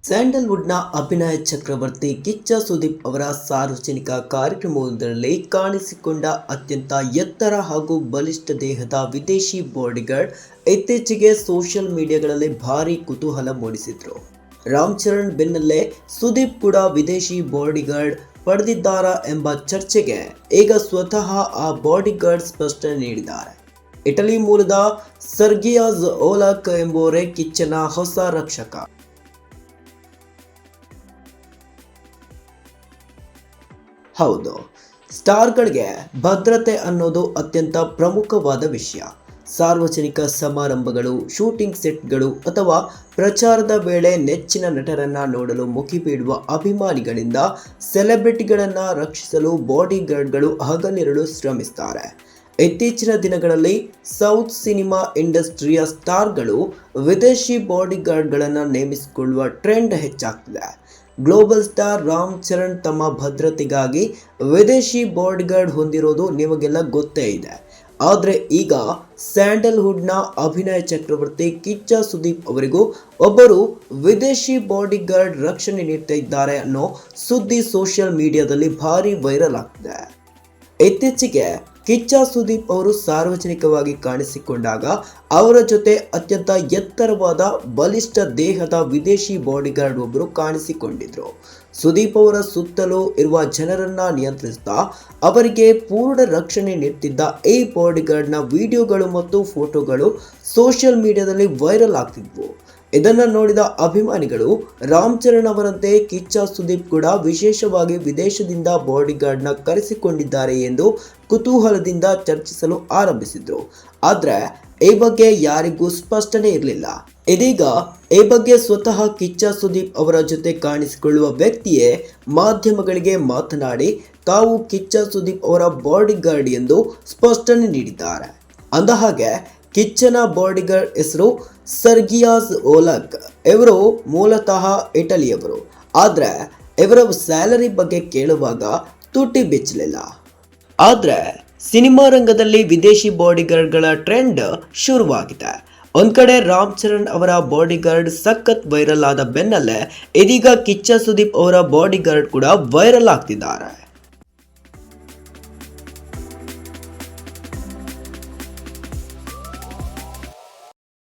ಸ್ಯಾಂಡಲ್ವುಡ್ನ ಅಭಿನಯ ಚಕ್ರವರ್ತಿ ಕಿಚ್ಚ ಸುದೀಪ್ ಅವರ ಸಾರ್ವಜನಿಕ ಕಾರ್ಯಕ್ರಮವೊಂದರಲ್ಲಿ ಕಾಣಿಸಿಕೊಂಡ ಅತ್ಯಂತ ಎತ್ತರ ಹಾಗೂ ಬಲಿಷ್ಠ ದೇಹದ ವಿದೇಶಿ ಬಾಡಿಗಾರ್ಡ್ ಇತ್ತೀಚೆಗೆ ಸೋಷಿಯಲ್ ಮೀಡಿಯಾಗಳಲ್ಲಿ ಭಾರೀ ಕುತೂಹಲ ಮೂಡಿಸಿದ್ರು. ರಾಮ್ ಚರಣ್ ಬೆನ್ನಲ್ಲೇ ಸುದೀಪ್ ಕೂಡ ವಿದೇಶಿ ಬಾಡಿಗಾರ್ಡ್ ಪಡೆದಿದ್ದಾರಾ ಎಂಬ ಚರ್ಚೆಗೆ ಈಗ ಸ್ವತಃ ಆ ಬಾಡಿಗಾರ್ಡ್ ಸ್ಪಷ್ಟನೆ ನೀಡಿದ್ದಾರೆ. ಇಟಲಿ ಮೂಲದ ಸರ್ಗಿಯಾಜ್ ಓಲಾಕ್ ಎಂಬುವರೇ ಕಿಚ್ಚನ ಹೊಸ ರಕ್ಷಕ. ಹೌದು, ಸ್ಟಾರ್ಗಳಿಗೆ ಭದ್ರತೆ ಅನ್ನೋದು ಅತ್ಯಂತ ಪ್ರಮುಖವಾದ ವಿಷಯ. ಸಾರ್ವಜನಿಕ ಸಮಾರಂಭಗಳು, ಶೂಟಿಂಗ್ ಸೆಟ್ಗಳು ಅಥವಾ ಪ್ರಚಾರದ ವೇಳೆ ನೆಚ್ಚಿನ ನಟರನ್ನ ನೋಡಲು ಮುಗಿಬೀಳುವ ಅಭಿಮಾನಿಗಳಿಂದ ಸೆಲೆಬ್ರಿಟಿಗಳನ್ನ ರಕ್ಷಿಸಲು ಬಾಡಿಗಾರ್ಡ್ಗಳು ಹಗಲಿರುಳು ಶ್ರಮಿಸುತ್ತಾರೆ. ಇತ್ತೀಚಿನ ದಿನಗಳಲ್ಲಿ ಸೌತ್ ಸಿನಿಮಾ ಇಂಡಸ್ಟ್ರಿಯ ಸ್ಟಾರ್ಗಳು ವಿದೇಶಿ ಬಾಡಿಗಾರ್ಡ್ಗಳನ್ನು ನೇಮಿಸಿಕೊಳ್ಳುವ ಟ್ರೆಂಡ್ ಹೆಚ್ಚಾಗ್ತಿದೆ. ಗ್ಲೋಬಲ್ ಸ್ಟಾರ್ ರಾಮ್ ಚರಣ್ ತಮ್ಮ ಭದ್ರತೆಗಾಗಿ ವಿದೇಶಿ ಬಾಡಿಗಾರ್ಡ್ ಹೊಂದಿರೋದು ನಿಮಗೆಲ್ಲ ಗೊತ್ತೇ ಇದೆ. ಆದರೆ ಈಗ ಸ್ಯಾಂಡಲ್ವುಡ್ನ ಅಭಿನಯ ಚಕ್ರವರ್ತಿ ಕಿಚ್ಚ ಸುದೀಪ್ ಅವರಿಗೂ ಒಬ್ಬರು ವಿದೇಶಿ ಬಾಡಿಗಾರ್ಡ್ ರಕ್ಷಣೆ ನೀಡ್ತಾ ಇದ್ದಾರೆ ಅನ್ನೋ ಸುದ್ದಿ ಸೋಷಿಯಲ್ ಮೀಡಿಯಾದಲ್ಲಿ ಭಾರಿ ವೈರಲ್ ಆಗ್ತಿದೆ. ಇತ್ತೀಚೆಗೆ ಕಿಚ್ಚ ಸುದೀಪ್ ಅವರು ಸಾರ್ವಜನಿಕವಾಗಿ ಕಾಣಿಸಿಕೊಂಡಾಗ ಅವರ ಜೊತೆ ಅತ್ಯಂತ ಎತ್ತರವಾದ ಬಲಿಷ್ಠ ದೇಹದ ವಿದೇಶಿ ಬಾಡಿಗಾರ್ಡ್ ಒಬ್ಬರು ಕಾಣಿಸಿಕೊಂಡಿದ್ರು. ಸುದೀಪ್ ಅವರ ಸುತ್ತಲೂ ಇರುವ ಜನರನ್ನ ನಿಯಂತ್ರಿಸುತ್ತಾ ಅವರಿಗೆ ಪೂರ್ಣ ರಕ್ಷಣೆ ನೀಡುತ್ತಿದ್ದ ಈ ಬಾಡಿಗಾರ್ಡ್ನ ವಿಡಿಯೋಗಳು ಮತ್ತು ಫೋಟೋಗಳು ಸೋಷಿಯಲ್ ಮೀಡಿಯಾದಲ್ಲಿ ವೈರಲ್ ಆಗ್ತಿದ್ವು. ಇದನ್ನು ನೋಡಿದ ಅಭಿಮಾನಿಗಳು ರಾಮ್ ಚರಣ್ ಅವರಂತೆ ಕಿಚ್ಚ ಸುದೀಪ್ ಕೂಡ ವಿಶೇಷವಾಗಿ ವಿದೇಶದಿಂದ ಬಾಡಿಗಾರ್ಡ್ನ ಕರೆಸಿಕೊಂಡಿದ್ದಾರೆ ಎಂದು ಕುತೂಹಲದಿಂದ ಚರ್ಚಿಸಲು ಆರಂಭಿಸಿದ್ರು. ಆದರೆ ಈ ಬಗ್ಗೆ ಯಾರಿಗೂ ಸ್ಪಷ್ಟನೆ ಇರಲಿಲ್ಲ. ಇದೀಗ ಈ ಬಗ್ಗೆ ಸ್ವತಃ ಕಿಚ್ಚ ಸುದೀಪ್ ಅವರ ಜೊತೆ ಕಾಣಿಸಿಕೊಳ್ಳುವ ವ್ಯಕ್ತಿಯೇ ಮಾಧ್ಯಮಗಳಿಗೆ ಮಾತನಾಡಿ ತಾವು ಕಿಚ್ಚ ಸುದೀಪ್ ಅವರ ಬಾಡಿಗಾರ್ಡ್ ಎಂದು ಸ್ಪಷ್ಟನೆ ನೀಡಿದ್ದಾರೆ. ಅಂದಹಾಗೆ ಕಿಚ್ಚನ ಬಾಡಿಗಾರ್ಡ್ ಹೆಸರು ಸರ್ಗಿಯಾಜ್ ಓಲಾಕ್. ಇವರು ಮೂಲತಃ ಇಟಲಿಯವರು. ಆದರೆ ಇವರ ಸ್ಯಾಲರಿ ಬಗ್ಗೆ ಕೇಳುವಾಗ ತುಟಿ ಬಿಚ್ಚಲಿಲ್ಲ. ಆದರೆ ಸಿನಿಮಾ ರಂಗದಲ್ಲಿ ವಿದೇಶಿ ಬಾಡಿಗಾರ್ಡ್ಗಳ ಟ್ರೆಂಡ್ ಶುರುವಾಗಿದೆ. ಒಂದ್ ಕಡೆ ರಾಮ್ ಚರಣ್ ಅವರ ಬಾಡಿಗಾರ್ಡ್ ಸಖತ್ ವೈರಲ್ ಆದ ಬೆನ್ನಲ್ಲೇ ಇದೀಗ ಕಿಚ್ಚ ಸುದೀಪ್ ಅವರ ಬಾಡಿಗಾರ್ಡ್ ಕೂಡ ವೈರಲ್ ಆಗ್ತಿದ್ದಾರೆ.